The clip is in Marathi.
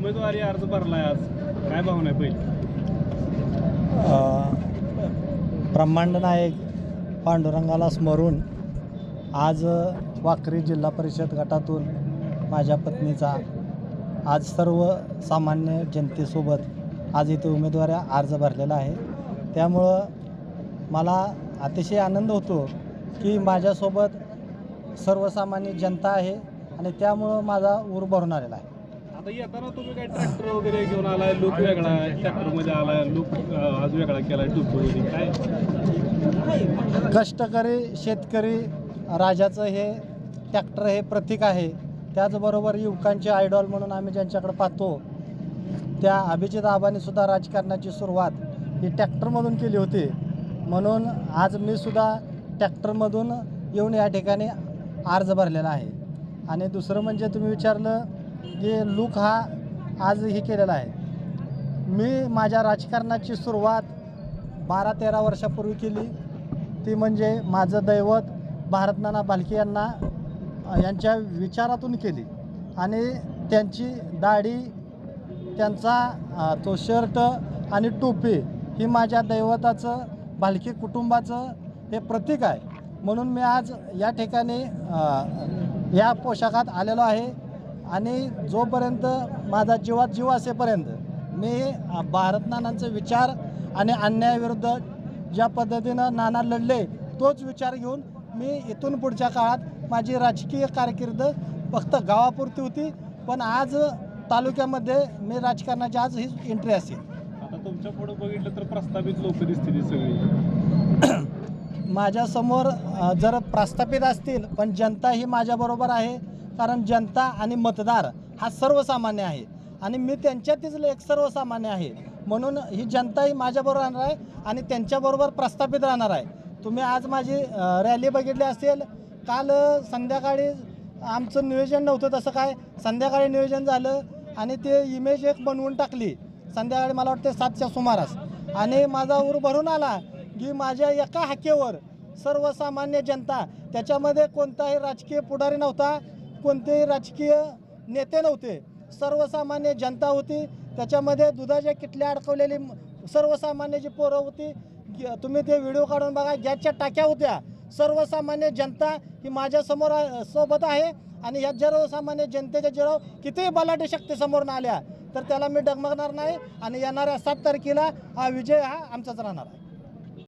उमेदवारी अर्ज भरलाय आज, काय भावना आहे पहिली? ब्रह्मांड नायक पांडुरंगाला स्मरून आज वाखरी जिल्हा परिषद गटातून माझ्या पत्नीचा आज सर्वसामान्य जनतेसोबत आज इथे उमेदवारी अर्ज भरलेला आहे. त्यामुळं मला अतिशय आनंद होतो की माझ्यासोबत सर्वसामान्य जनता आहे आणि त्यामुळं माझा ऊर भरून आलेला आहे. आता येताना तुम्ही काय ट्रॅक्टर वगैरे घेऊन आलाय, लूक वेगळा आहे, ट्रॅक्टरमध्ये आलाय, लूक आज वेगळा केलाय, टोपी काय? कष्टकरी शेतकरी राजाचं हे ट्रॅक्टर हे प्रतीक आहे. त्याचबरोबर युवकांचे आयडॉल म्हणून आम्ही ज्यांच्याकडे पाहतो त्या अभिजित आबांनी सुद्धा राजकारणाची सुरुवात ही ट्रॅक्टरमधून केली होती. म्हणून आज मी सुद्धा ट्रॅक्टरमधून येऊन या ठिकाणी अर्ज भरलेला आहे. आणि दुसरं म्हणजे तुम्ही विचारलं की लूक हा आज ही केलेला आहे. मी माझ्या राजकारणाची सुरुवात 12-13 वर्षापूर्वी केली. ती म्हणजे माझं दैवत भारतनाना भालके यांच्या विचारातून केली. आणि त्यांची दाढी, त्यांचा तो शर्ट आणि टोपी ही माझ्या दैवताचं, भालके कुटुंबाचं हे प्रतीक आहे. म्हणून मी आज या ठिकाणी या पोशाखात आलेलो आहे. आणि जोपर्यंत माझा जीवात जीव असेपर्यंत मी भारतनानांचे विचार आणि अन्यायाविरुद्ध ज्या पद्धतीनं नाना लढले तोच विचार घेऊन मी इथून पुढच्या काळात माझी राजकीय कारकीर्द फक्त गावापुरती होती, पण आज तालुक्यामध्ये मी राजकारणाची आज ही एंट्री असेल. आता तुमच्या पुढे बघितलं तर प्रस्तावित लोक दिसतील सगळी. माझ्यासमोर जर प्रस्थापित असतील पण जनता ही माझ्याबरोबर आहे. कारण जनता आणि मतदार हा सर्वसामान्य आहे आणि मी त्यांच्यातीच एक सर्वसामान्य आहे. म्हणून ही जनता ही माझ्याबरोबर राहणार आहे आणि त्यांच्याबरोबर प्रस्थापित राहणार आहे. तुम्ही आज माझी रॅली बघितली असेल. काल संध्याकाळी आमचं नियोजन नव्हतं, तसं काय संध्याकाळी नियोजन झालं आणि ते इमेज एक बनवून टाकली संध्याकाळी, मला वाटतं 7च्या सुमारास. आणि माझा ऊर भरून आला की माझ्या एका हाकेवर सर्वसामान्य जनता, त्याच्यामध्ये कोणताही राजकीय पुढारी नव्हता, कोणतेही राजकीय नेते नव्हते, सर्वसामान्य जनता होती. त्याच्यामध्ये दुधाच्या किटल्या अडकवलेली सर्वसामान्य जी पोरं होती, तुम्ही ते व्हिडिओ काढून बघा, गॅसच्या टाक्या होत्या. सर्वसामान्य जनता ही माझ्यासमोर सोबत आहे. आणि ह्या सर्वसामान्य जनतेच्या जेव्हा कितीही बलाढ्य शक्ती समोर आल्या तर त्याला मी डगमगणार नाही. आणि येणाऱ्या 7 तारखेला हा विजय हा आमचाच राहणार आहे.